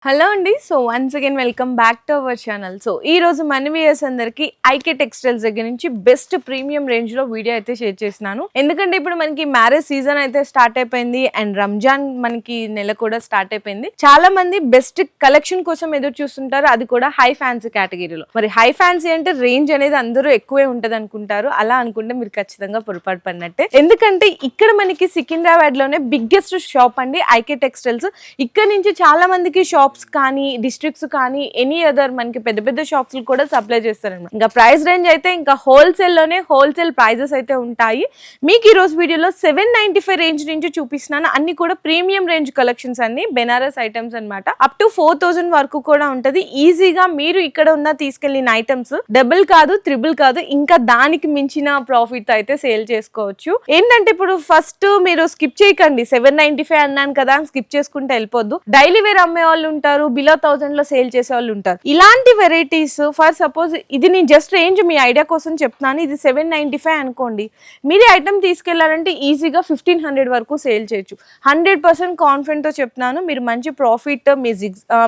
Hello అండి. So once again welcome back to our channel. So ఈ రోజు మన వ్యూయర్స్ అందరికి ఐకే టెక్స్టైల్స్ దగ్గర నుంచి బెస్ట్ ప్రీమియం రేంజ్ లో వీడియో అయితే షేర్ చేస్తున్నాను. ఎందుకంటే ఇప్పుడు మనకి మ్యారేజ్ సీజన్ అయితే స్టార్ట్ అయిపోయింది అండ్ రంజాన్ మనకి నెల కూడా స్టార్ట్ అయిపోయింది. చాలా మంది బెస్ట్ కలెక్షన్ కోసం ఎదురు చూస్తుంటారు, అది కూడా హై ఫ్యాన్సీ కేటగిరీలో. మరి హై ఫ్యాన్సీ అంటే రేంజ్ అనేది అందరూ ఎక్కువే ఉంటది అనుకుంటారు. అలా అనుకుంటే మీరు ఖచ్చితంగా పొరపాటు పడినట్టే. ఎందుకంటే ఇక్కడ మనకి సికింద్రాబాద్ లోనే బిగ్గెస్ట్ షాప్ అండి ఐకే టెక్స్టైల్స్. ఇక్కడ నుంచి చాలా మందికి షాప్స్ కానీ డిస్ట్రిక్ట్స్ కానీ ఎనీ అదర్ మనకి పెద్ద పెద్ద షాప్స్ కూడా సప్లై చేస్తారన్నమాట. ఇంకా ప్రైస్ రేంజ్ అయితే ఇంకా హోల్సేల్ లోనే హోల్సేల్ ప్రైజెస్ అయితే ఉంటాయి. మీకు ఈ రోజు వీడియోలో 795 రేంజ్ నుంచి చూపిస్తున్నాను. అన్ని కూడా ప్రీమియం రేంజ్ కలెక్షన్స్ అన్ని బెనారస్ ఐటమ్స్ అన్నమాట. అప్ టు 4000 వరకు కూడా ఉంటది. ఈజీగా మీరు ఇక్కడ ఉన్న తీసుకెళ్లిన ఐటమ్స్ డబుల్ కాదు, త్రిబుల్ కాదు, ఇంకా దానికి మించిన ప్రాఫిట్ అయితే సేల్ చేసుకోవచ్చు. ఏంటంటే ఇప్పుడు ఫస్ట్ మీరు స్కిప్ చేయకండి. 795 అన్నాను కదా స్కిప్ చేసుకుంటే వెళ్ళిపోద్దు. డైలీ వేర్ అమ్మే వాళ్ళు ఉంటారు, బిలో 1000 లో సేల్ చేసే వాళ్ళు ఉంటారు. ఇలాంటి వెరైటీస్ ఫర్ సపోజ్ ఇది నేను జస్ట్ రేంజ్ మీ ఐడియా కోసం చెప్తున్నాను. ఇది 795 అనుకోండి. మీరు ఐటమ్ తీసుకెళ్లారంటే ఈజీగా 1500 వరకు సేల్ చేయొచ్చు. 100% కాన్ఫిడెంట్ తో చెప్తున్నాను. మీరు మంచి ప్రాఫిట్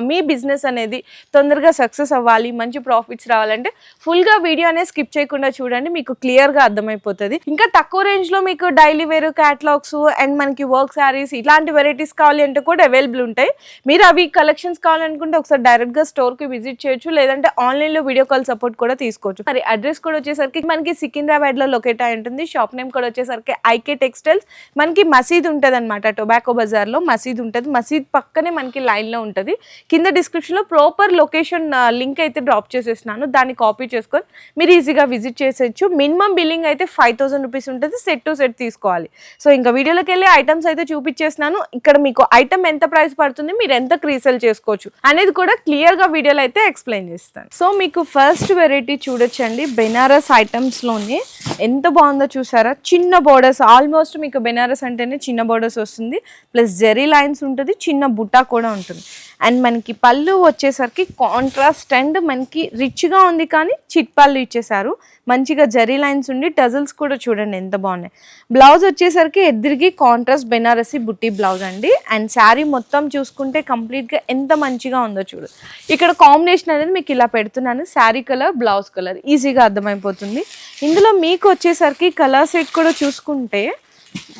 మీ బిజినెస్ అనేది తొందరగా సక్సెస్ అవ్వాలి, మంచి ప్రాఫిట్స్ రావాలంటే ఫుల్ గా వీడియో అనేది స్కిప్ చేయకుండా చూడండి, మీకు క్లియర్ గా అర్థమైపోతుంది. ఇంకా తక్కువ రేంజ్ లో మీకు డైలీ వేర్ క్యాటలాగ్స్ అండ్ మనకి వర్క్ శారీస్ ఇలాంటి వెరైటీస్ కావాలి అంటే కూడా అవైలబుల్ ఉంటాయి. మీరు అవి కలెక్షన్స్ కావాలనుకుంటే ఒకసారి డైరెక్ట్ గా స్టోర్ కి విజిట్ చేయొచ్చు, లేదంటే ఆన్లైన్ లో వీడియో కాల్ సపోర్ట్ కూడా తీసుకోవచ్చు. మరి అడ్రస్ కూడా వచ్చేసరికి మనకి సికింద్రాబాద్ లో లొకేట్ అయి ఉంటుంది. షాప్ నేమ్ కూడా వచ్చేసరికి ఐకే టెక్స్టైల్స్. మనకి మసీద్ ఉంటది అనమాట, టొబాకో బజార్ లో మసీద్ ఉంటది. మసీద్ పక్కనే మనకి లైన్ లో ఉంటది. కింద డిస్క్రిప్షన్ లో ప్రాపర్ లొకేషన్ లింక్ అయితే డ్రాప్ చేసేస్తున్నాను, దాన్ని కాపీ చేసుకొని మీరు ఈజీగా విజిట్ చేసేయచ్చు. మినిమం బిల్లింగ్ అయితే 5000 రూపీస్ ఉంటుంది. సెట్ టు సెట్ తీసుకోవాలి. సో ఇంకా వీడియోలోకి వెళ్ళి ఐటమ్స్ అయితే చూపించేస్తున్నాను. ఇక్కడ మీకు ఐటమ్ ఎంత ప్రైస్ పడుతుంది, మీరు ఎంత రీసేల్ చేసుకోవచ్చు అనేది కూడా క్లియర్ గా వీడియోలో అయితే ఎక్స్ప్లెయిన్ చేస్తాను. సో మీకు ఫస్ట్ వెరైటీ చూడొచ్చండి, బెనారస్ ఐటమ్స్ లోనే ఎంత బాగుందో చూసారా. చిన్న బోర్డర్స్, ఆల్మోస్ట్ మీకు బెనారస్ అంటేనే చిన్న బోర్డర్స్ వస్తుంది, ప్లస్ జెరీ లైన్స్ ఉంటుంది, చిన్న బుట్టా కూడా ఉంటుంది. అండ్ మనకి పళ్ళు వచ్చేసరికి కాంట్రాస్ట్ అండ్ మనకి రిచ్ గా ఉంది, కానీ చిట్ పళ్ళు ఇచ్చేసారు. మంచిగా జరీ లైన్స్ ఉండి టజల్స్ కూడా చూడండి ఎంత బాగున్నాయి. బ్లౌజ్ వచ్చేసరికి ఎదురుకి కాంట్రాస్ట్ బెనారసి బుట్టి బ్లౌజ్ అండి. అండ్ శారీ మొత్తం చూసుకుంటే కంప్లీట్ గా ఎంత మంచిగా ఉందో చూడు. ఇక్కడ కాంబినేషన్ అనేది మీకు ఇలా పెడుతున్నాను, శారీ కలర్ బ్లౌజ్ కలర్, ఈజీగా అర్థమైపోతుంది. ఇందులో మీకు వచ్చేసరికి కలర్ సెట్ కూడా చూసుకుంటే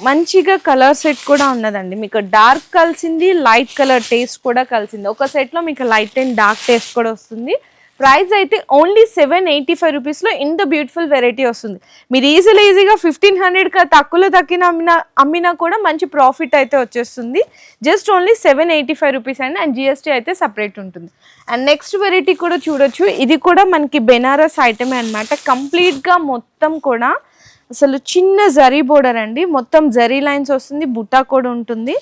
మంచిగా కలర్ సెట్ కూడా ఉన్నదండి. మీకు డార్క్ కలిసింది, లైట్ కలర్ టేస్ట్ కూడా కలిసింది. ఒక సెట్ లో మీకు లైట్ అండ్ డార్క్ టేస్ట్ కూడా వస్తుంది. ప్రైస్ అయితే ఓన్లీ 785 రూపీస్లో ఇంత బ్యూటిఫుల్ వెరైటీ వస్తుంది. మీరు ఈజీగా 1500 తక్కువలో అమ్మినా కూడా మంచి ప్రాఫిట్ అయితే వచ్చేస్తుంది. జస్ట్ ఓన్లీ 785 రూపీస్ అండి. అండ్ జిఎస్టీ అయితే సపరేట్ ఉంటుంది. అండ్ నెక్స్ట్ వెరైటీ కూడా చూడొచ్చు. ఇది కూడా మనకి బెనారస్ ఐటమే అనమాట. కంప్లీట్గా మొత్తం కూడా అసలు చిన్న జరీ బోర్డర్ అండి, మొత్తం జరీ లైన్స్ వస్తుంది, బుట్టా కూడా ఉంటుంది.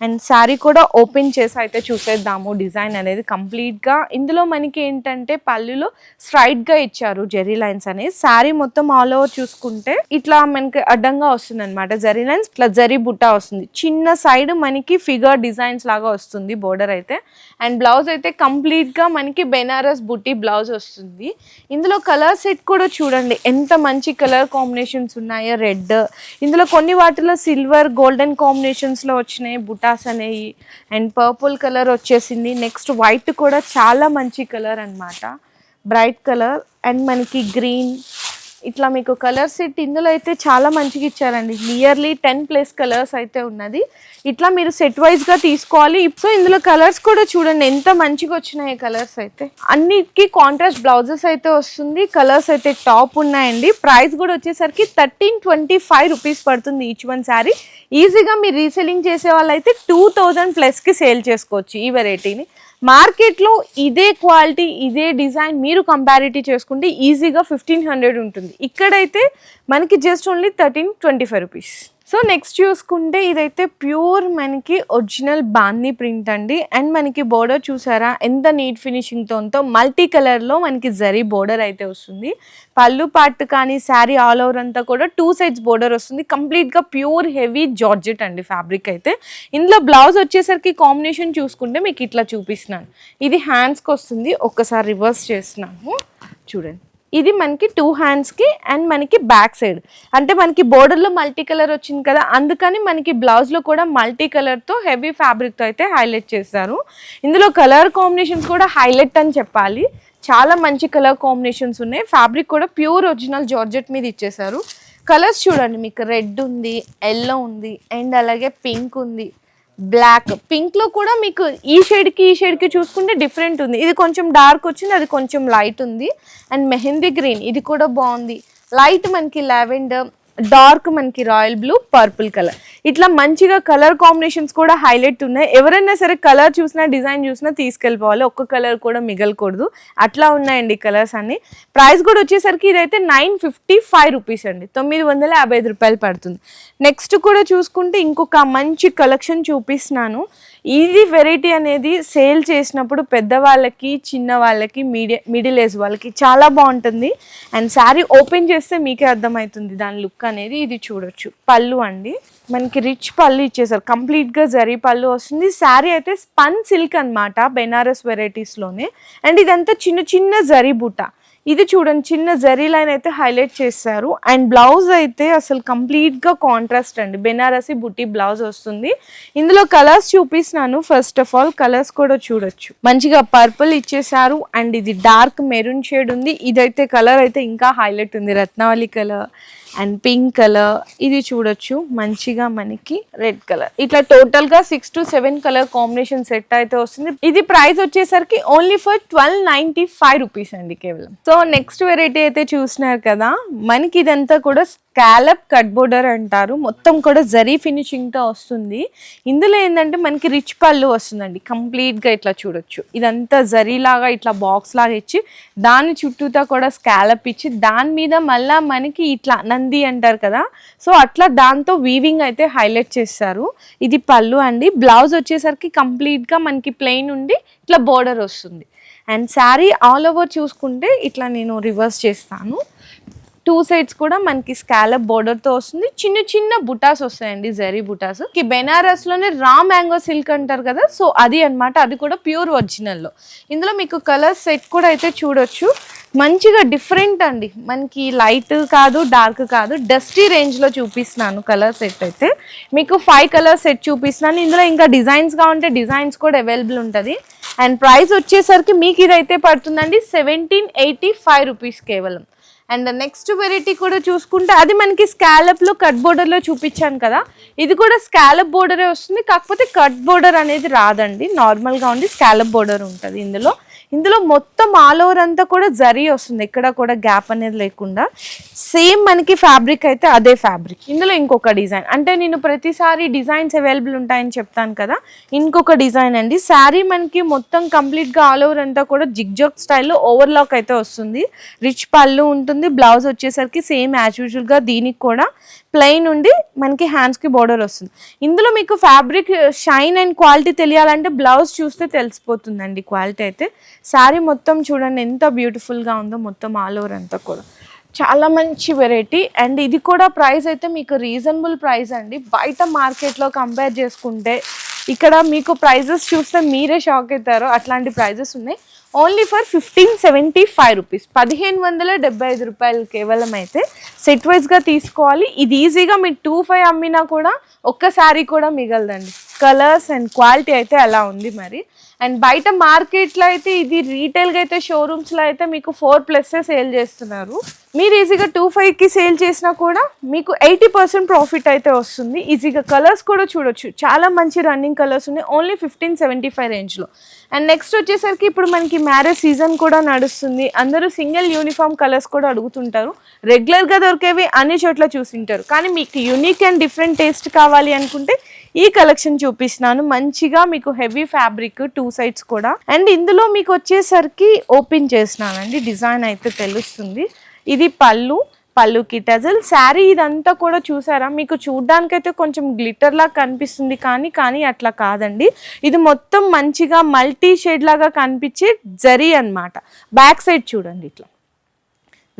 అండ్ శారీ కూడా ఓపెన్ చేసి అయితే చూసేద్దాము డిజైన్ అనేది కంప్లీట్గా. ఇందులో మనకి ఏంటంటే పళ్ళులో స్ట్రైట్గా ఇచ్చారు జెరీ లైన్స్ అనేది. శారీ మొత్తం ఆల్ ఓవర్ చూసుకుంటే ఇట్లా మనకి అడ్డంగా వస్తుంది అనమాట జెరీ లైన్స్, ఇట్లా జరీ బుట్టా వస్తుంది. చిన్న సైడ్ మనకి ఫిగర్ డిజైన్స్ లాగా వస్తుంది బోర్డర్ అయితే. అండ్ బ్లౌజ్ అయితే కంప్లీట్గా మనకి బెనారస్ బుట్టి బ్లౌజ్ వస్తుంది. ఇందులో కలర్ సెట్ కూడా చూడండి ఎంత మంచి కలర్ కాంబినేషన్స్ ఉన్నాయో. రెడ్, ఇందులో కొన్ని వాటిలో సిల్వర్ గోల్డెన్ కాంబినేషన్స్లో వచ్చినాయి బుట్టా అనేవి. అండ్ పర్పుల్ కలర్ వచ్చేసింది. నెక్స్ట్ వైట్ కూడా చాలా మంచి కలర్ అన్నమాట, బ్రైట్ కలర్. అండ్ మనకి గ్రీన్, ఇట్లా మీకు కలర్ సెట్ ఇందులో అయితే చాలా మంచిగా ఇచ్చారండి. నియర్లీ 10+ కలర్స్ అయితే ఉన్నది. ఇట్లా మీరు సెట్ వైజ్ గా తీసుకోవాలి. సో ఇందులో కలర్స్ కూడా చూడండి ఎంత మంచిగా వచ్చినాయి కలర్స్ అయితే. అన్నిటికీ కాంట్రాస్ట్ బ్లౌజెస్ అయితే వస్తుంది. కలర్స్ అయితే టాప్ ఉన్నాయండి. ప్రైస్ కూడా వచ్చేసరికి 1325 రూపీస్ పడుతుంది ఈచ్ వన్ శారీ. ఈజీగా మీరు రీసెల్లింగ్ చేసే వాళ్ళైతే 2000+ సేల్ చేసుకోవచ్చు ఈ వెరైటీని. మార్కెట్లో ఇదే క్వాలిటీ ఇదే డిజైన్ మీరు కంపారిటివ్ చేసుకుంటే ఈజీగా 1500 ఉంటుంది. ఇక్కడైతే మనకి just only 1325 rupees. So next చూసుకుంటే ఇదైతే ప్యూర్ మనకి ఒరిజినల్ బాందీ ప్రింట్ అండి. అండ్ మనకి బోర్డర్ చూసారా ఎంత నీట్ ఫినిషింగ్తో ఉందో. మల్టీ కలర్లో మనకి జరీ బోర్డర్ అయితే వస్తుంది. పళ్ళు పార్ట్ కానీ శారీ ఆల్ ఓవర్ అంతా కూడా 2 సైడ్స్ బోర్డర్ వస్తుంది. కంప్లీట్గా ప్యూర్ హెవీ జార్జెట్ అండి ఫ్యాబ్రిక్ అయితే. ఇందులో బ్లౌజ్ వచ్చేసరికి కాంబినేషన్ చూసుకుంటే మీకు ఇట్లా చూపిస్తున్నాను. ఇది హ్యాండ్స్కి వస్తుంది. ఒక్కసారి రివర్స్ చేస్తున్నాను చూడండి. ఇది మనకి 2 హ్యాండ్స్కి అండ్ మనకి బ్యాక్ సైడ్ అంటే మనకి బోర్డర్లో మల్టీ కలర్ వచ్చింది కదా, అందుకని మనకి బ్లౌజ్లో కూడా మల్టీ కలర్తో హెవీ ఫ్యాబ్రిక్తో అయితే హైలైట్ చేస్తారు. ఇందులో కలర్ కాంబినేషన్స్ కూడా హైలైట్ అని చెప్పాలి. చాలా మంచి కలర్ కాంబినేషన్స్ ఉన్నాయి. ఫ్యాబ్రిక్ కూడా ప్యూర్ ఒరిజినల్ జార్జెట్ మీద ఇచ్చేసారు. కలర్స్ చూడండి, మీకు రెడ్ ఉంది, ఎల్లో ఉంది అండ్ అలాగే పింక్ ఉంది, బ్లాక్. పింక్లో కూడా మీకు ఈ షేడ్కి చూసుకుంటే డిఫరెంట్ ఉంది. ఇది కొంచెం డార్క్ వచ్చింది, అది కొంచెం లైట్ ఉంది. అండ్ మెహందీ గ్రీన్ ఇది కూడా బాగుంది. లైట్ మనకి లావెండర్, డార్క్ మనకి రాయల్ బ్లూ, పర్పుల్ కలర్. ఇట్లా మంచిగా కలర్ కాంబినేషన్స్ కూడా హైలైట్ ఉన్నాయి. ఎవరైనా సరే కలర్ చూసినా డిజైన్ చూసినా తీసుకెళ్ళిపోవాలి, ఒక్క కలర్ కూడా మిగలకూడదు. అట్లా ఉన్నాయండి కలర్స్ అన్ని. ప్రైస్ కూడా వచ్చేసరికి ఇదైతే 955 రూపీస్ అండి, 955 రూపాయలు పడుతుంది. నెక్స్ట్ కూడా చూసుకుంటే ఇంకొక మంచి కలెక్షన్ చూపిస్తున్నాను. ఇది వెరైటీ అనేది సేల్ చేసినప్పుడు పెద్దవాళ్ళకి, చిన్న వాళ్ళకి, మిడిల్ ఏజ్ వాళ్ళకి చాలా బాగుంటుంది. అండ్ శారీ ఓపెన్ చేస్తే మీకే అర్థమవుతుంది దాని లుక్ అనేది. ఇది చూడొచ్చు, పళ్ళు అండి మనకి రిచ్ పళ్ళు ఇచ్చేసారు, కంప్లీట్గా జరీ పళ్ళు వస్తుంది. శారీ అయితే స్పన్ సిల్క్ అనమాట, బెనారస్ వెరైటీస్లోనే. అండ్ ఇదంతా చిన్న చిన్న జరీ బూట. ఇది చూడండి, చిన్న జరీ లైన్ అయితే హైలైట్ చేశారు. అండ్ బ్లౌజ్ అయితే అసలు కంప్లీట్గా కాంట్రాస్ట్ అండి, బెనారసి బుట్టి బ్లౌజ్ వస్తుంది. ఇందులో కలర్స్ చూపిస్తున్నాను. ఫస్ట్ ఆఫ్ ఆల్ కలర్స్ కూడా చూడొచ్చు, మంచిగా పర్పుల్ ఇచ్చేసారు అండ్ ఇది డార్క్ మెరూన్ షేడ్ ఉంది. ఇదైతే కలర్ అయితే ఇంకా హైలైట్ ఉంది, రత్నావళి కలర్ అండ్ పింక్ కలర్. ఇది చూడొచ్చు, మంచిగా మనకి రెడ్ కలర్. ఇట్లా టోటల్ గా 6 to 7 కలర్ కాంబినేషన్ సెట్ అయితే వస్తుంది. ఇది ప్రైస్ వచ్చేసరికి ఓన్లీ ఫర్ 1295 రూపీస్ అండి కేవలం. సో నెక్స్ట్ వెరైటీ అయితే చూస్తున్నారు కదా, మనకి ఇదంతా కూడా స్కాలప్ కట్ బోర్డర్ అంటారు. మొత్తం కూడా జరీ ఫినిషింగ్ తో వస్తుంది. ఇందులో ఏంటంటే మనకి రిచ్ పళ్ళు వస్తుందండి, కంప్లీట్ గా ఇట్లా చూడొచ్చు. ఇదంతా జరీ లాగా ఇట్లా బాక్స్ లాగా ఇచ్చి దాని చుట్టూతా కూడా స్కాలప్ ఇచ్చి దాని మీద మళ్ళా మనకి ఇట్లా నంది అంటారు కదా, సో అట్లా దాంతో వీవింగ్ అయితే హైలైట్ చేస్తారు. ఇది పళ్ళు అండి. బ్లౌజ్ వచ్చేసరికి కంప్లీట్ గా మనకి ప్లెయిన్ ఉండి ఇట్లా బోర్డర్ వస్తుంది. అండ్ శారీ ఆల్ ఓవర్ చూసుకుంటే ఇట్లా నేను రివర్స్ చేస్తాను. 2 సైడ్స్ కూడా మనకి స్కాలప్ బోర్డర్ తో వస్తుంది. చిన్న చిన్న బుటాస్ వస్తాయండి, జరీ బుటాస్. బెనారస్ లోనే రా మ్యాంగో సిల్క్ అంటారు కదా, సో అది అన్నమాట. అది కూడా ప్యూర్ ఒరిజినల్ లో. ఇందులో మీకు కలర్ సెట్ కూడా అయితే చూడొచ్చు, మంచిగా డిఫరెంట్ అండి. మనకి లైట్ కాదు, డార్క్ కాదు, డస్టీ రేంజ్ లో చూపిస్తున్నాను. కలర్ సెట్ అయితే మీకు 5 కలర్ సెట్ చూపిస్తున్నాను. ఇందులో ఇంకా డిజైన్స్ కావాలంటే డిజైన్స్ కూడా అవైలబుల్ ఉంటుంది. అండ్ ప్రైస్ వచ్చేసరికి మీకు ఇదైతే పడుతుందండి 1785 రూపీస్ కేవలం. అండ్ నెక్స్ట్ వెరైటీ కూడా చూసుకుంటే అది మనకి స్కాలప్ లో కట్ బోర్డర్ లో చూపించాను కదా, ఇది కూడా స్కాలప్ బోర్డరే వస్తుంది. కాకపోతే కట్ బోర్డర్ అనేది రాదండి, నార్మల్ గా ఉండి స్కాలప్ బోర్డర్ ఉంటుంది. ఇందులో మొత్తం ఆల్ ఓవర్ అంతా కూడా జరీ వస్తుంది, ఎక్కడ కూడా గ్యాప్ అనేది లేకుండా. సేమ్ మనకి ఫ్యాబ్రిక్ అయితే అదే ఫ్యాబ్రిక్. ఇందులో ఇంకొక డిజైన్, అంటే నేను ప్రతిసారి డిజైన్స్ అవైలబుల్ ఉంటాయని చెప్తాను కదా, ఇంకొక డిజైన్ అండి. శారీ మనకి మొత్తం కంప్లీట్ గా ఆల్ ఓవర్ అంతా కూడా జిగ్జాగ్ స్టైల్లో ఓవర్లాక్ అయితే వస్తుంది. రిచ్ పళ్ళు ఉంటుంది. బ్లౌజ్ వచ్చేసరికి సేమ్ యాజ్ యూజువల్ గా దీనికి కూడా ప్లెయిన్ ఉండి మనకి హ్యాండ్స్ కి బోర్డర్ వస్తుంది. ఇందులో మీకు ఫ్యాబ్రిక్ షైన్ అండ్ క్వాలిటీ తెలియాలంటే బ్లౌజ్ చూస్తే తెలిసిపోతుందండి క్వాలిటీ అయితే. శారీ మొత్తం చూడండి ఎంత బ్యూటిఫుల్ గా ఉందో, మొత్తం ఆల్ ఓవర్ అంతా కూడా చాలా మంచి వెరైటీ. అండ్ ఇది కూడా ప్రైస్ అయితే మీకు రీజనబుల్ ప్రైస్ అండి. బయట మార్కెట్లో కంపేర్ చేసుకుంటే ఇక్కడ మీకు ప్రైజెస్ చూస్తే మీరే షాక్ అవుతారు, అట్లాంటి ప్రైజెస్ ఉన్నాయి. ఓన్లీ ఫర్ 1575 రూపీస్, 1575 రూపాయలు కేవలం. అయితే సెట్ వైజ్గా తీసుకోవాలి. ఇది ఈజీగా మీరు 25 అమ్మినా కూడా ఒక్కసారి కూడా మిగలదండి. కలర్స్ అండ్ క్వాలిటీ అయితే అలా ఉంది మరి. అండ్ బయట మార్కెట్లో అయితే ఇది రీటైల్గా అయితే షోరూమ్స్లో అయితే మీకు 4+ సేల్ చేస్తున్నారు. మీరు ఈజీగా 25కి సేల్ చేసినా కూడా మీకు 80% ప్రాఫిట్ అయితే వస్తుంది ఈజీగా. కలర్స్ కూడా చూడొచ్చు, చాలా మంచి రన్నింగ్ కలర్స్ ఉన్నాయి, ఓన్లీ 1575 రేంజ్లో. అండ్ నెక్స్ట్ వచ్చేసరికి ఇప్పుడు మనకి మ్యారేజ్ సీజన్ కూడా నడుస్తుంది. అందరూ సింగిల్ యూనిఫామ్ కలర్స్ కూడా అడుగుతుంటారు. రెగ్యులర్గా దొరికేవి అన్ని చోట్ల చూసింటారు, కానీ మీకు యూనిక్ అండ్ డిఫరెంట్ టేస్ట్ కావాలి అనుకుంటే ఈ కలెక్షన్ చూపిస్తున్నాను. మంచిగా మీకు హెవీ ఫ్యాబ్రిక్ 2 సైడ్స్ కూడా. అండ్ ఇందులో మీకు వచ్చేసరికి ఓపెన్ చేస్తున్నానండి, డిజైన్ అయితే తెలుస్తుంది. ఇది పళ్ళుకి టజల్. శారీ ఇదంతా కూడా చూసారా, మీకు చూడ్డానికైతే కొంచెం గ్లిటర్ లాగా కనిపిస్తుంది, కానీ అట్లా కాదండి. ఇది మొత్తం మంచిగా మల్టీ షేడ్ లాగా కనిపించే జరీ అన్నమాట. బ్యాక్ సైడ్ చూడండి, ఇట్లా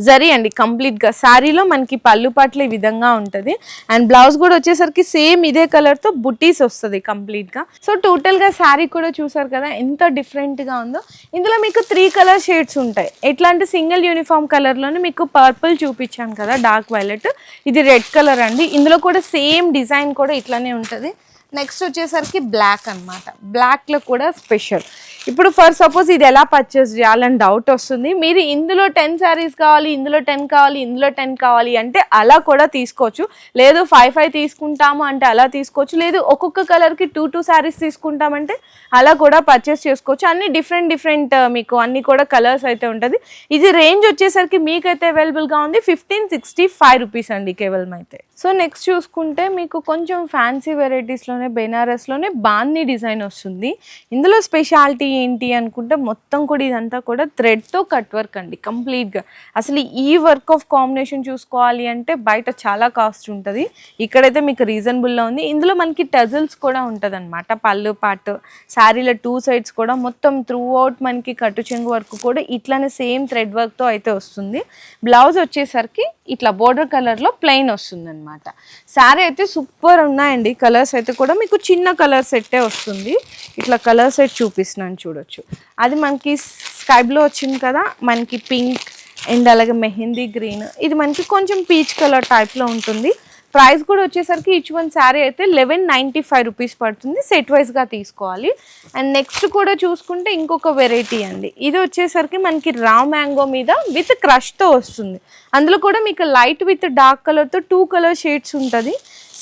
జరీ అండి కంప్లీట్గా. శారీలో మనకి పళ్ళు పాటలు ఈ విధంగా ఉంటుంది. అండ్ బ్లౌజ్ కూడా వచ్చేసరికి సేమ్ ఇదే కలర్తో బుటీస్ వస్తుంది కంప్లీట్గా. సో టోటల్గా శారీ కూడా చూసారు కదా ఎంత డిఫరెంట్గా ఉందో. ఇందులో మీకు 3 కలర్ షేడ్స్ ఉంటాయి. ఎట్లాంటి సింగిల్ యూనిఫామ్ కలర్లోనే మీకు పర్పుల్ చూపించాను కదా డార్క్ వైలెట్, ఇది రెడ్ కలర్ అండి. ఇందులో కూడా సేమ్ డిజైన్ కూడా ఇట్లానే ఉంటుంది. నెక్స్ట్ వచ్చేసరికి బ్లాక్ అనమాట. బ్లాక్లో కూడా స్పెషల్. ఇప్పుడు ఫర్ సపోజ్ ఇది ఎలా పర్చేస్ చేయాలని డౌట్ వస్తుంది. మీరు ఇందులో 10 శారీస్ కావాలి, ఇందులో 10 కావాలి, ఇందులో 10 కావాలి అంటే అలా కూడా తీసుకోవచ్చు. లేదు 5 తీసుకుంటాము అంటే అలా తీసుకోవచ్చు. లేదు ఒక్కొక్క కలర్కి 2 శారీస్ తీసుకుంటామంటే అలా కూడా పర్చేస్ చేసుకోవచ్చు. అన్ని డిఫరెంట్ మీకు అన్ని కూడా కలర్స్ అయితే ఉంటుంది. ఇది రేంజ్ వచ్చేసరికి మీకైతే అవైలబుల్గా ఉంది 1565 రూపీస్ అండి కేవలం అయితే. సో నెక్స్ట్ చూసుకుంటే మీకు కొంచెం ఫ్యాన్సీ వెరైటీస్లోనే బెనారస్లోనే బాందీ డిజైన్ వస్తుంది. ఇందులో స్పెషాలిటీ ఏంటి అనుకుంటే మొత్తం కూడా ఇదంతా కూడా థ్రెడ్తో కట్ వర్క్ అండి కంప్లీట్గా. అసలు ఈ వర్క్ ఆఫ్ కాంబినేషన్ చూసుకోవాలి అంటే బయట చాలా కాస్ట్ ఉంటుంది, ఇక్కడైతే మీకు రీజనబుల్లో ఉంది. ఇందులో మనకి టజల్స్ కూడా ఉంటుంది అనమాట. పళ్ళు పాటు శారీలో 2 సైడ్స్ కూడా మొత్తం త్రూ అవుట్ మనకి కట్టు చెంగు వర్క్ కూడా ఇట్లానే సేమ్ థ్రెడ్ వర్క్తో అయితే వస్తుంది. బ్లౌజ్ వచ్చేసరికి ఇట్లా బోర్డర్ కలర్లో ప్లెయిన్ వస్తుంది అనమాట. శారీ అయితే సూపర్ ఉన్నాయండి. కలర్స్ అయితే కూడా మీకు చిన్న కలర్ సెట్టే వస్తుంది. ఇట్లా కలర్ సెట్ చూపిస్తున్నాను చూడొచ్చు. అది మనకి స్కై బ్లూ వచ్చింది కదా, మనకి పింక్ అండ్ అలాగే మెహందీ గ్రీన్, ఇది మనకి కొంచెం పీచ్ కలర్ టైప్లో ఉంటుంది. ప్రైస్ కూడా వచ్చేసరికి ఈచ్ వన్ శారీ అయితే 1195 రూపీస్ పడుతుంది. సెట్ వైజ్గా తీసుకోవాలి. అండ్ నెక్స్ట్ కూడా చూసుకుంటే ఇంకొక వెరైటీ అండి. ఇది వచ్చేసరికి మనకి రా మ్యాంగో మీద విత్ క్రష్తో వస్తుంది. అందులో కూడా మీకు లైట్ విత్ డార్క్ కలర్తో 2 కలర్ షేడ్స్ ఉంటుంది.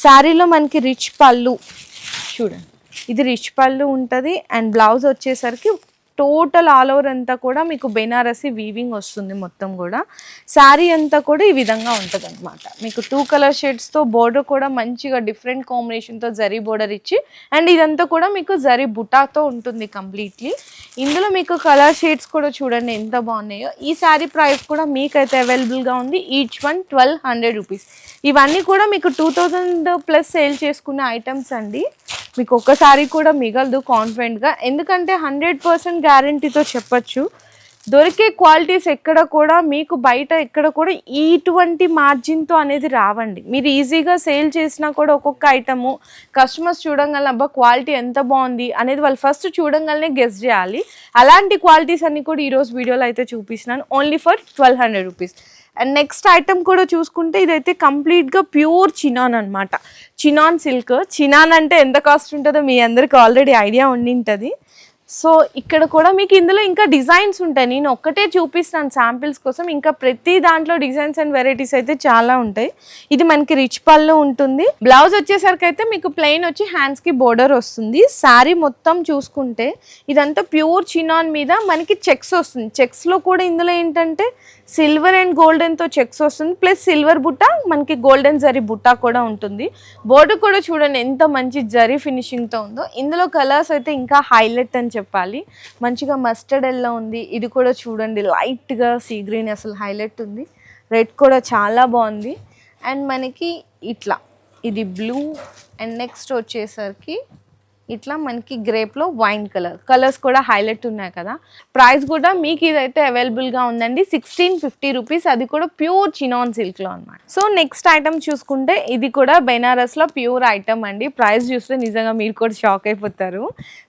శారీలో మనకి రిచ్ పళ్ళు చూడండి, ఇది రిచ్ పళ్ళు ఉంటుంది. అండ్ బ్లౌజ్ వచ్చేసరికి టోటల్ ఆల్ ఓవర్ అంతా కూడా మీకు బెనారసి వీవింగ్ వస్తుంది మొత్తం కూడా. శారీ అంతా కూడా ఈ విధంగా ఉంటుంది అనమాట. మీకు 2 కలర్ షేడ్స్తో బోర్డర్ కూడా మంచిగా డిఫరెంట్ కాంబినేషన్తో జరీ బోర్డర్ ఇచ్చి అండ్ ఇదంతా కూడా మీకు జరీ బుటాతో ఉంటుంది కంప్లీట్లీ. ఇందులో మీకు కలర్ షేడ్స్ కూడా చూడండి ఎంత బాగున్నాయో. ఈ శారీ ప్రైస్ కూడా మీకైతే అవైలబుల్గా ఉంది ఈచ్ వన్ 1200 రూపీస్. ఇవన్నీ కూడా మీకు 2000+ సేల్ చేసుకునే ఐటమ్స్ అండి. మీకు ఒక్కసారి కూడా మిగలదు కాన్ఫిడెంట్గా, ఎందుకంటే 100% గ్యారంటీతో చెప్పచ్చు. దొరికే క్వాలిటీస్ ఎక్కడ కూడా మీకు బయట ఎక్కడ కూడా ఇటువంటి మార్జిన్తో అనేది రావండి. మీరు ఈజీగా సేల్ చేసినా కూడా ఒక్కొక్క ఐటము కస్టమర్స్ చూడంగానే అబ్బా క్వాలిటీ ఎంత బాగుంది అనేది వాళ్ళు ఫస్ట్ చూడంగానే గెస్ చేయాలి. అలాంటి క్వాలిటీస్ అన్ని కూడా ఈరోజు వీడియోలో అయితే చూపిస్తున్నాను only for 1200 rupees. And next item కూడా చూసుకుంటే ఇదైతే కంప్లీట్గా ప్యూర్ చినాన్ అనమాట. Chinon silk. చినాన్ అంటే ఎంత కాస్ట్ ఉంటుందో మీ అందరికి ఆల్రెడీ ఐడియా ఉండింటుంది. సో ఇక్కడ కూడా మీకు ఇందులో ఇంకా డిజైన్స్ ఉంటాయి. నేను ఒక్కటే చూపిస్తాను శాంపిల్స్ కోసం, ఇంకా ప్రతి దాంట్లో డిజైన్స్ అండ్ వెరైటీస్ అయితే చాలా ఉంటాయి. ఇది మనకి రిచ్ పళ్ళు ఉంటుంది. బ్లౌజ్ వచ్చేసరికి అయితే మీకు ప్లెయిన్ వచ్చి హ్యాండ్స్కి బోర్డర్ వస్తుంది. శారీ మొత్తం చూసుకుంటే ఇదంతా ప్యూర్ చినాన్ మీద మనకి చెక్స్ వస్తుంది. చెక్స్లో కూడా ఇందులో ఏంటంటే సిల్వర్ అండ్ గోల్డెన్తో చెక్స్ వస్తుంది, ప్లస్ సిల్వర్ బుట్ట మనకి గోల్డెన్ జరీ బుట్ట కూడా ఉంటుంది. బోర్డర్ కూడా చూడండి ఎంత మంచి జరీ ఫినిషింగ్తో ఉందో. ఇందులో కలర్స్ అయితే ఇంకా హైలైట్ అని చెప్పాలి. మంచిగా మస్టర్డ్ ఎల్లో ఉంది, ఇది కూడా చూడండి లైట్గా సీ గ్రీన్ అసలు హైలైట్ ఉంది. రెడ్ కూడా చాలా బాగుంది. అండ్ మనకి ఇట్లా ఇది బ్లూ అండ్ నెక్స్ట్ వచ్చేసరికి ఇట్లా మనకి గ్రేప్లో వైన్ కలర్స్ కూడా హైలైట్ ఉన్నాయి కదా. ప్రైస్ కూడా మీకు ఇదైతే అవైలబుల్గా ఉందండి 1650 రూపీస్, అది కూడా ప్యూర్ చినాన్ సిల్క్లో అనమాట. సో నెక్స్ట్ ఐటమ్ చూసుకుంటే ఇది కూడా బెనారస్లో ప్యూర్ ఐటమ్ అండి. ప్రైస్ చూస్తే నిజంగా మీరు కూడా షాక్ అయిపోతారు.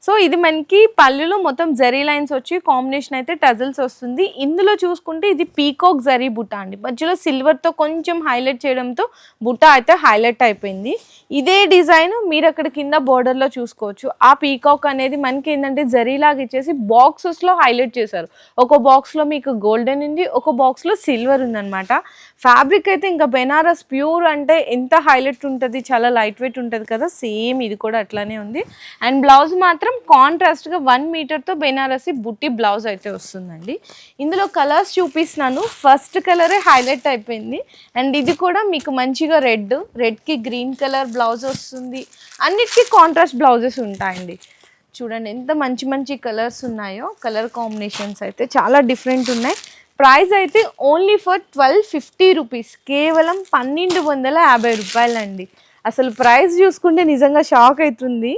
సో ఇది మనకి పళ్ళులో మొత్తం జరీ లైన్స్ వచ్చి కాంబినేషన్ అయితే టజల్స్ వస్తుంది. ఇందులో చూసుకుంటే ఇది పీకాక్ జరీ బుట్ట అండి, మధ్యలో సిల్వర్తో కొంచెం హైలైట్ చేయడంతో బుట్ట అయితే హైలైట్ అయిపోయింది. ఇదే డిజైన్ మీరు అక్కడ కింద బోర్డర్లో చూసుకోవచ్చు. ఆ పీకాక్ అనేది మనకి ఏంటంటే జరీలాగా ఇచ్చేసి బాక్సెస్లో హైలైట్ చేశారు. ఒక బాక్స్లో మీకు గోల్డెన్ ఉంది, ఒక బాక్స్లో సిల్వర్ ఉందన్నమాట. ఫ్యాబ్రిక్ అయితే ఇంకా బెనారస్ ప్యూర్ అంటే ఎంత హైలైట్ ఉంటుంది, చాలా లైట్ వెయిట్ ఉంటుంది కదా, సేమ్ ఇది కూడా అట్లానే ఉంది. అండ్ బ్లౌజ్ మాత్రం కాంట్రాస్ట్గా 1 మీటర్తో బెనారసి బుట్టి బ్లౌజ్ అయితే వస్తుందండి. ఇందులో కలర్స్ చూపిస్తున్నాను. ఫస్ట్ కలరే హైలైట్ అయిపోయింది. అండ్ ఇది కూడా మీకు మంచిగా రెడ్కి గ్రీన్ కలర్ బ్లౌజ్ వస్తుంది. అన్నిటికీ కాంట్రాస్ట్ బ్లౌజెస్ ఉంటాయండి. చూడండి ఎంత మంచి మంచి కలర్స్ ఉన్నాయో. కలర్ కాంబినేషన్స్ అయితే చాలా డిఫరెంట్ ఉన్నాయి. ప్రైస్ అయితే ఓన్లీ ఫర్ 1250 రూపీస్, కేవలం 1250 రూపాయలండి. అసలు ప్రైస్ చూసుకుంటే నిజంగా షాక్ అవుతుంది.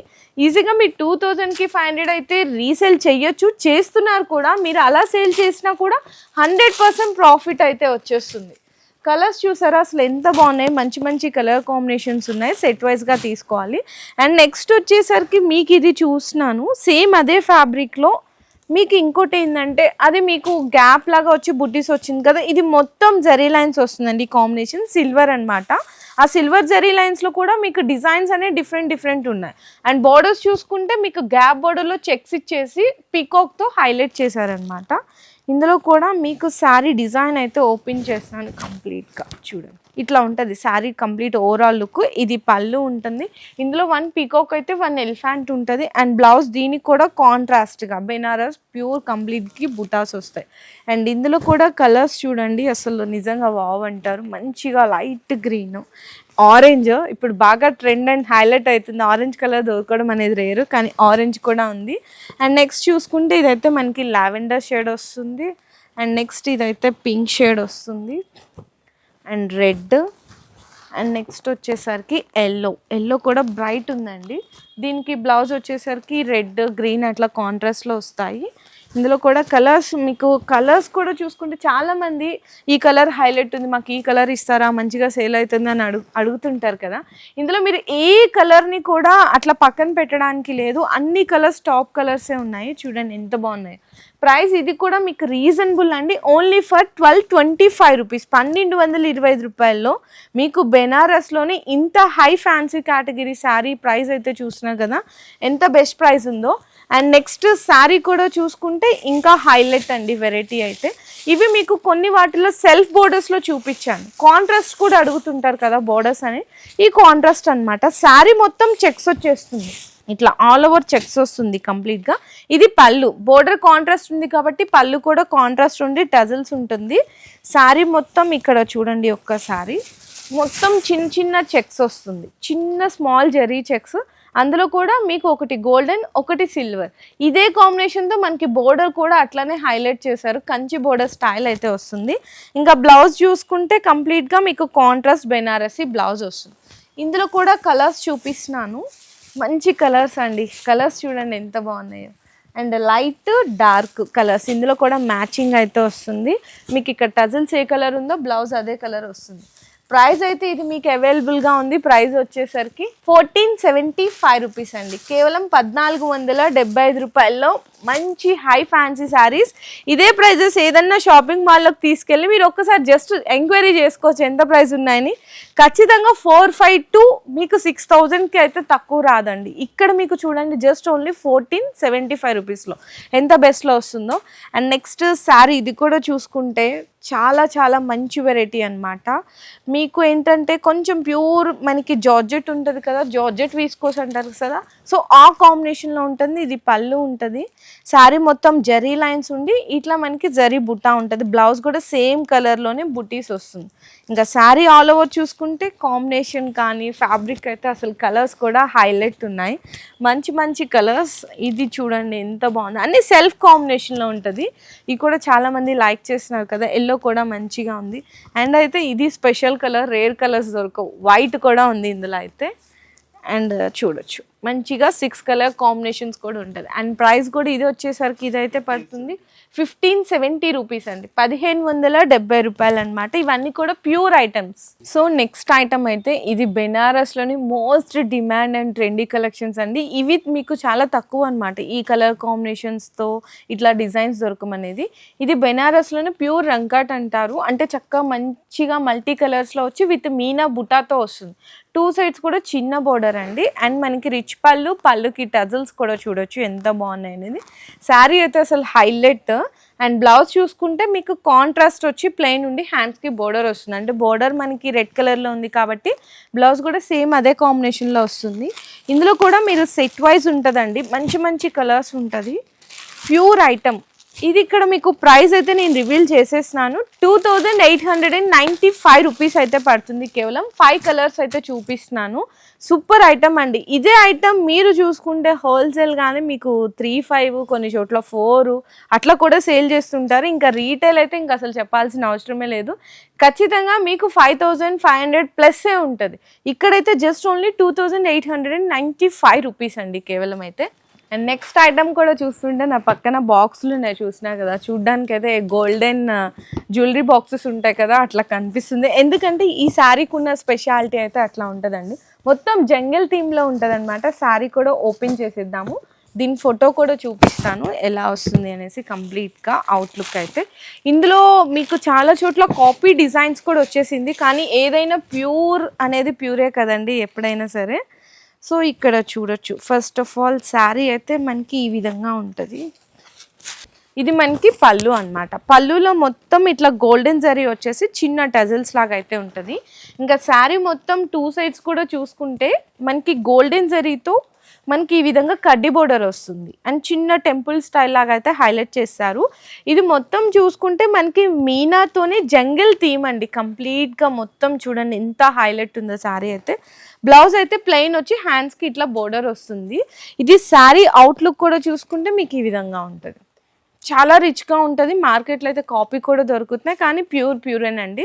ఈజీగా మీరు 2000కి 500 అయితే రీసేల్ చేయొచ్చు, చేస్తున్నారు కూడా. మీరు అలా సేల్ చేసినా కూడా 100% ప్రాఫిట్ అయితే వచ్చేస్తుంది. కలర్స్ చూసారా అసలు ఎంత బాగున్నాయి, మంచి మంచి కలర్ కాంబినేషన్స్ ఉన్నాయి. సెట్ వైజ్గా తీసుకోవాలి. అండ్ నెక్స్ట్ వచ్చేసరికి మీకు ఇది చూస్తున్నాను, సేమ్ అదే ఫ్యాబ్రిక్లో మీకు ఇంకోటి ఏంటంటే అది మీకు గ్యాప్ లాగా వచ్చి బుట్టీస్ వచ్చింది కదా, ఇది మొత్తం జరీ లైన్స్ వస్తుందండి. కాంబినేషన్ సిల్వర్ అనమాట. ఆ సిల్వర్ జరీ లైన్స్లో కూడా మీకు డిజైన్స్ అనేవి డిఫరెంట్ ఉన్నాయి. అండ్ బార్డర్స్ చూసుకుంటే మీకు గ్యాప్ బార్డర్లో చెక్స్ ఇచ్చేసి పీకాక్తో హైలైట్ చేశారనమాట. ఇందులో కూడా మీకు శారీ డిజైన్ అయితే ఓపెన్ చేస్తాను కంప్లీట్గా. చూడండి ఇట్లా ఉంటుంది శారీ కంప్లీట్ ఓవరాల్ లుక్. ఇది పళ్ళు ఉంటుంది. ఇందులో 1 పీకాక్ అయితే 1 ఎలిఫెంట్ ఉంటుంది. అండ్ బ్లౌజ్ దీనికి కూడా కాంట్రాస్ట్గా బెనారస్ ప్యూర్ కంప్లీట్కి బుటాస్ వస్తాయి. అండ్ ఇందులో కూడా కలర్స్ చూడండి అసలు నిజంగా వావ్ అంటారు. మంచిగా లైట్ గ్రీన్, ఆరెంజ్ ఇప్పుడు బాగా ట్రెండ్ అండ్ హైలైట్ అవుతుంది. ఆరెంజ్ కలర్ దొరకడం అనేది రేరు, కానీ ఆరెంజ్ కూడా ఉంది. అండ్ నెక్స్ట్ చూసుకుంటే ఇదైతే మనకి లావెండర్ షేడ్ వస్తుంది. అండ్ నెక్స్ట్ ఇదైతే పింక్ షేడ్ వస్తుంది. And red. అండ్ నెక్స్ట్ వచ్చేసరికి ఎల్లో కూడా బ్రైట్ ఉందండి. దీనికి బ్లౌజ్ వచ్చేసరికి రెడ్ గ్రీన్ అట్లా కాంట్రాస్ట్లో వస్తాయి. ఇందులో కూడా కలర్స్, మీకు కలర్స్ కూడా చూసుకుంటే చాలామంది ఈ కలర్ హైలైట్ ఉంది, మాకు ఈ కలర్ ఇస్తారా, మంచిగా సేల్ అవుతుంది అని అడుగుతుంటారు కదా. ఇందులో మీరు ఏ కలర్ని కూడా అట్లా పక్కన పెట్టడానికి లేదు, అన్ని కలర్స్ టాప్ కలర్సే ఉన్నాయి. చూడండి ఎంత బాగున్నాయి. ప్రైస్ ఇది కూడా మీకు రీజనబుల్ అండి, ఓన్లీ ఫర్ 1225 రూపీస్, 1225 రూపాయల్లో మీకు బెనారస్లోని ఇంత high fancy category sari price అయితే చూసినా కదా ఎంత బెస్ట్ ప్రైస్ ఉందో. అండ్ నెక్స్ట్ శారీ కూడా చూసుకుంటే ఇంకా హైలైట్ అండి వెరైటీ అయితే. ఇవి మీకు కొన్ని వాటిలో సెల్ఫ్ బోర్డర్స్లో చూపించాను. కాంట్రాస్ట్ కూడా అడుగుతుంటారు కదా బోర్డర్స్ అని, ఈ కాంట్రాస్ట్ అనమాట. శారీ మొత్తం చెక్స్ వచ్చేస్తుంది, ఇట్లా ఆల్ ఓవర్ చెక్స్ వస్తుంది కంప్లీట్గా. ఇది పళ్ళు, బోర్డర్ కాంట్రాస్ట్ ఉంది కాబట్టి పళ్ళు కూడా కాంట్రాస్ట్ ఉండి టజల్స్ ఉంటుంది. శారీ మొత్తం ఇక్కడ చూడండి, ఒక్కసారి మొత్తం చిన్న చిన్న చెక్స్ వస్తుంది, చిన్న స్మాల్ జరీ చెక్స్. అందులో కూడా మీకు ఒకటి గోల్డెన్ ఒకటి సిల్వర్, ఇదే కాంబినేషన్తో మనకి బోర్డర్ కూడా అట్లానే హైలైట్ చేశారు. కంచి బోర్డర్ స్టైల్ అయితే వస్తుంది. ఇంకా బ్లౌజ్ చూసుకుంటే కంప్లీట్గా మీకు కాంట్రాస్ట్ బెనారసీ బ్లౌజ్ వస్తుంది. ఇందులో కూడా కలర్స్ చూపిస్తున్నాను, మంచి కలర్స్ అండి. కలర్స్ చూడండి ఎంత బాగున్నాయో. అండ్ లైట్ డార్క్ కలర్స్, ఇందులో కూడా మ్యాచింగ్ అయితే వస్తుంది. మీకు ఇక్కడ టజల్స్ ఏ కలర్ ఉందో బ్లౌజ్ అదే కలర్ వస్తుంది. ప్రైస్ అయితే ఇది మీకు అవైలబుల్గా ఉంది. ప్రైస్ వచ్చేసరికి 1475 రూపీస్ అండి, కేవలం 1475 రూపాయల్లో మంచి హై ఫ్యాన్సీ శారీస్. ఇదే ప్రైజెస్ ఏదన్నా షాపింగ్ మాల్లోకి తీసుకెళ్ళి మీరు ఒక్కసారి జస్ట్ ఎంక్వైరీ చేసుకోవచ్చు ఎంత ప్రైస్ ఉన్నాయని. ఖచ్చితంగా 452 మీకు 6000కి అయితే తక్కువ రాదండి. ఇక్కడ మీకు చూడండి జస్ట్ ఓన్లీ 1475 రూపీస్లో ఎంత బెస్ట్లో వస్తుందో. అండ్ నెక్స్ట్ శారీ ఇది కూడా చూసుకుంటే చాలా చాలా మంచి వెరైటీ అనమాట. మీకు ఏంటంటే కొంచెం ప్యూర్ మనకి జార్జెట్ ఉంటుంది కదా, జార్జెట్ వీస్కోస్ అంటారు కదా, సో ఆ కాంబినేషన్లో ఉంటుంది. ఇది పళ్ళు ఉంటుంది. శారీ మొత్తం జరీ లైన్స్ ఉండి ఇట్లా మనకి జరీ బుట్టా ఉంటుంది. బ్లౌజ్ కూడా సేమ్ కలర్లోనే బుట్టీస్ వస్తుంది. ఇంకా శారీ ఆల్ ఓవర్ చూసుకుంటే కాంబినేషన్ కానీ ఫ్యాబ్రిక్ అయితే అసలు కలర్స్ కూడా హైలైట్ ఉన్నాయి, మంచి మంచి కలర్స్. ఇది చూడండి ఎంత బాగుంది, అన్ని సెల్ఫ్ కాంబినేషన్లో ఉంటుంది. ఇది కూడా చాలామంది లైక్ చేస్తున్నారు కదా, ఎల్లో కూడా మంచిగా ఉంది. అండ్ అయితే ఇది స్పెషల్ కలర్, రేర్ కలర్స్ దొరకవు, వైట్ కూడా ఉంది ఇందులో అయితే. అండ్ చూడొచ్చు మంచిగా 6 కలర్ కాంబినేషన్స్ కూడా ఉంటుంది. అండ్ ప్రైస్ కూడా ఇది వచ్చేసరికి ఇదైతే పడుతుంది 1570 రూపీస్ అండి, 1570 రూపాయలు అనమాట. ఇవన్నీ కూడా pure items. So next item అయితే ఇది బెనారస్లోని most demand and trendy collections అండి. ఇవి మీకు చాలా తక్కువ అనమాట, ఈ కలర్ కాంబినేషన్స్తో ఇట్లా డిజైన్స్ దొరకమనేది. ఇది బెనారస్లోని ప్యూర్ రంకాట్ అంటారు, అంటే చక్కగా మంచిగా మల్టీ కలర్స్లో వచ్చి విత్ మీనా బుటాతో వస్తుంది. 2 సైడ్స్ కూడా చిన్న బోర్డర్ అండి. అండ్ మనకి రిచ్ పళ్ళుకి టజల్స్ కూడా చూడొచ్చు ఎంత బాగున్నాయి అనేది. శారీ అయితే అసలు హైలైట్. అండ్ బ్లౌజ్ చూసుకుంటే మీకు కాంట్రాస్ట్ వచ్చి ప్లెయిన్ ఉండి హ్యాండ్స్కి బోర్డర్ వస్తుంది, అంటే బోర్డర్ మనకి రెడ్ కలర్లో ఉంది కాబట్టి బ్లౌజ్ కూడా సేమ్ అదే కాంబినేషన్లో వస్తుంది. ఇందులో కూడా మీరు సెట్ వైజ్ ఉంటుందండి, మంచి మంచి కలర్స్ ఉంటుంది. ప్యూర్ ఐటమ్ ఇది ఇక్కడ మీకు ప్రైస్ అయితే నేను రివీల్ చేసేస్తున్నాను. 2895 రూపీస్ అయితే పడుతుంది. కేవలం 5 కలర్స్ అయితే చూపిస్తున్నాను. సూపర్ ఐటమ్ అండి. ఇదే ఐటమ్ మీరు చూసుకుంటే హోల్సేల్ గానే మీకు 3-5 కొన్ని చోట్ల 4 అట్లా కూడా సేల్ చేస్తుంటారు. ఇంకా రీటైల్ అయితే ఇంకా అసలు చెప్పాల్సిన అవసరమే లేదు. ఖచ్చితంగా మీకు 5500 ప్లస్సే ఉంటుంది. ఇక్కడైతే జస్ట్ ఓన్లీ 2895 రూపీస్ అండి కేవలం అయితే. అండ్ నెక్స్ట్ ఐటమ్ కూడా చూస్తుంటే నా పక్కన బాక్సులు నేను చూసినా కదా, చూడ్డానికి అయితే గోల్డెన్ జ్యువెలరీ బాక్సెస్ ఉంటాయి కదా అట్లా కనిపిస్తుంది. ఎందుకంటే ఈ శారీకి ఉన్న స్పెషాలిటీ అయితే అట్లా ఉంటుందండి. మొత్తం జంగల్ థీమ్లో ఉంటుంది అనమాట. శారీ కూడా ఓపెన్ చేసేద్దాము. దీని ఫోటో కూడా చూపిస్తాను ఎలా వస్తుంది అనేసి కంప్లీట్గా అవుట్లుక్ అయితే. ఇందులో మీకు చాలా చోట్ల కాపీ డిజైన్స్ కూడా వచ్చేసింది. కానీ ఏదైనా ప్యూర్ అనేది ప్యూరే కదండి ఎప్పుడైనా సరే. సో ఇక్కడ చూడొచ్చు. ఫస్ట్ ఆఫ్ ఆల్ శారీ అయితే మనకి ఈ విధంగా ఉంటుంది. ఇది మనకి పళ్ళు అన్నమాట. పళ్ళులో మొత్తం ఇట్లా గోల్డెన్ జరీ వచ్చేసి చిన్న టజల్స్ లాగా అయితే ఉంటుంది. ఇంకా శారీ మొత్తం 2 సైడ్స్ కూడా చూసుకుంటే మనకి గోల్డెన్ జరీతో మనకి ఈ విధంగా కడ్డీ బోర్డర్ వస్తుంది. అండ్ చిన్న టెంపుల్ స్టైల్ లాగా అయితే హైలైట్ చేస్తారు. ఇది మొత్తం చూసుకుంటే మనకి మీనాతోనే జంగల్ థీమ్ అండి. కంప్లీట్గా మొత్తం చూడండి ఎంత హైలైట్ ఉందో శారీ అయితే. బ్లౌజ్ అయితే ప్లెయిన్ వచ్చి హ్యాండ్స్కి ఇట్లా బోర్డర్ వస్తుంది. ఇది శారీ అవుట్లుక్ కూడా చూసుకుంటే మీకు ఈ విధంగా ఉంటుంది. చాలా రిచ్గా ఉంటుంది. మార్కెట్లో అయితే కాపీ కూడా దొరుకుతున్నాయి కానీ ప్యూరేనండి.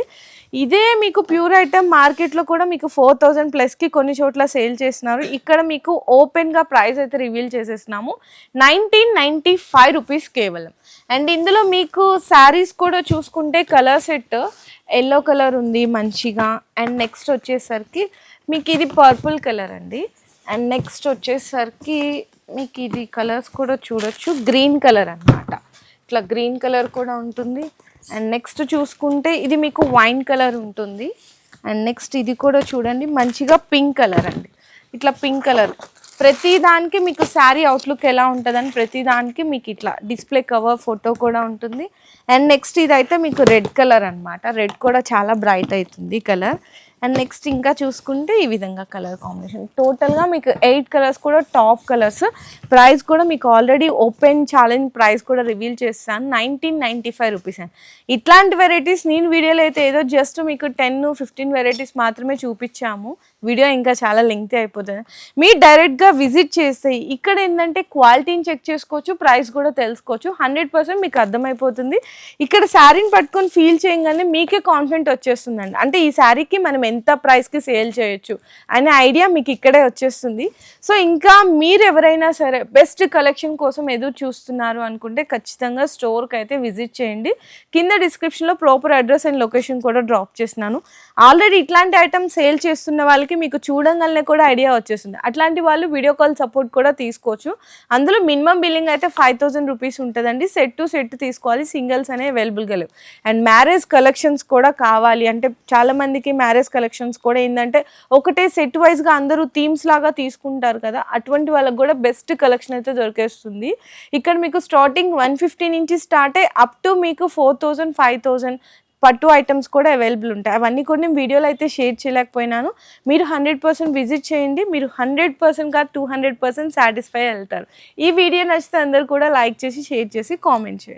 ఇదే మీకు ప్యూర్ ఐటమ్ మార్కెట్లో కూడా మీకు 4000 ప్లస్కి కొన్ని చోట్ల సేల్ చేస్తున్నారు. ఇక్కడ మీకు ఓపెన్గా ప్రైస్ అయితే రివీల్ చేసేస్తున్నాము. 1995 రూపీస్ కేవలం. అండ్ ఇందులో మీకు శారీస్ కూడా చూసుకుంటే కలర్ సెట్ ఎల్లో కలర్ ఉంది మంచిగా. అండ్ నెక్స్ట్ వచ్చేసరికి మీకు ఇది పర్పుల్ కలర్ అండి. అండ్ నెక్స్ట్ వచ్చేసరికి మీకు ఇది కలర్స్ కూడా చూడొచ్చు. గ్రీన్ కలర్ అన్నమాట. ఇట్లా గ్రీన్ కలర్ కూడా ఉంటుంది. అండ్ నెక్స్ట్ చూసుకుంటే ఇది మీకు వైన్ కలర్ ఉంటుంది. అండ్ నెక్స్ట్ ఇది కూడా చూడండి మంచిగా పింక్ కలర్ అండి. ఇట్లా పింక్ కలర్ ప్రతి దానికి మీకు శారీ అవుట్లుక్ ఎలా ఉంటుందని ప్రతి దానికి మీకు ఇట్లా డిస్ప్లే కవర్ ఫోటో కూడా ఉంటుంది. అండ్ నెక్స్ట్ ఇదైతే మీకు రెడ్ కలర్ అన్నమాట. రెడ్ కూడా చాలా బ్రైట్ అవుతుంది కలర్. అండ్ నెక్స్ట్ ఇంకా చూసుకుంటే ఈ విధంగా కలర్ కాంబినేషన్. టోటల్గా మీకు 8 కలర్స్ కూడా టాప్ కలర్స్. ప్రైస్ కూడా మీకు ఆల్రెడీ ఓపెన్ ఛాలెంజ్ ప్రైస్ కూడా రివీల్ చేస్తాను. 1995 రూపీస్ అండి. ఇట్లాంటి వెరైటీస్ నేను వీడియోలో అయితే ఏదో జస్ట్ మీకు 10-15 వెరైటీస్ మాత్రమే చూపించాము. వీడియో ఇంకా చాలా లెంగ్తీ అయిపోతుంది. మీరు డైరెక్ట్గా విజిట్ చేస్తే ఇక్కడ ఏంటంటే క్వాలిటీని చెక్ చేసుకోవచ్చు, ప్రైస్ కూడా తెలుసుకోవచ్చు. 100% మీకు అర్థమైపోతుంది. ఇక్కడ శారీని పట్టుకొని ఫీల్ చేయగానే మీకే కాన్ఫిడెంట్ వచ్చేస్తుందండి. అంటే ఈ శారీకి మనం ఎంత ప్రైస్కి సేల్ చేయొచ్చు అనే ఐడియా మీకు ఇక్కడే వచ్చేస్తుంది. సో ఇంకా మీరు ఎవరైనా సరే బెస్ట్ కలెక్షన్ కోసం ఎదురు చూస్తున్నారు అనుకుంటే ఖచ్చితంగా స్టోర్కి అయితే విజిట్ చేయండి. కింద డిస్క్రిప్షన్లో ప్రాపర్ అడ్రస్ అండ్ లొకేషన్ కూడా డ్రాప్ చేస్తున్నాను. ఆల్రెడీ ఇట్లాంటి ఐటమ్ సేల్ చేస్తున్న వాళ్ళకి మీకు చూడంగానే కూడా ఐడియా వచ్చేస్తుంది. అట్లాంటి వాళ్ళు వీడియో కాల్ సపోర్ట్ కూడా తీసుకోవచ్చు. అందులో మినిమం బిల్లింగ్ అయితే 5000 రూపీస్ ఉంటుందండి. సెట్ టు సెట్ తీసుకోవాలి. సింగిల్స్ అనేవి అవైలబుల్గా లేవు. అండ్ మ్యారేజ్ కలెక్షన్స్ కూడా కావాలి అంటే చాలామందికి మ్యారేజ్ కలెక్షన్స్ కూడా ఏంటంటే ఒకటే సెట్ వైజ్గా అందరూ థీమ్స్ లాగా తీసుకుంటారు కదా, అటువంటి వాళ్ళకి కూడా బెస్ట్ కలెక్షన్ అయితే దొరికేస్తుంది. ఇక్కడ మీకు స్టార్టింగ్ 150 నుంచి స్టార్ట్ అయ్యి అప్ టు మీకు 4000, 5000 పట్టు ఐటమ్స్ కూడా అవైలబుల్ ఉంటాయి. అవన్నీ కూడా నేను వీడియోలో అయితే షేర్ చేయలేకపోయినాను. మీరు 100% విజిట్ చేయండి. మీరు 100% కాదు 200% సాటిస్ఫై వెళ్తారు. ఈ వీడియో నచ్చితే అందరూ కూడా లైక్ చేసి షేర్ చేసి కామెంట్ చేయండి.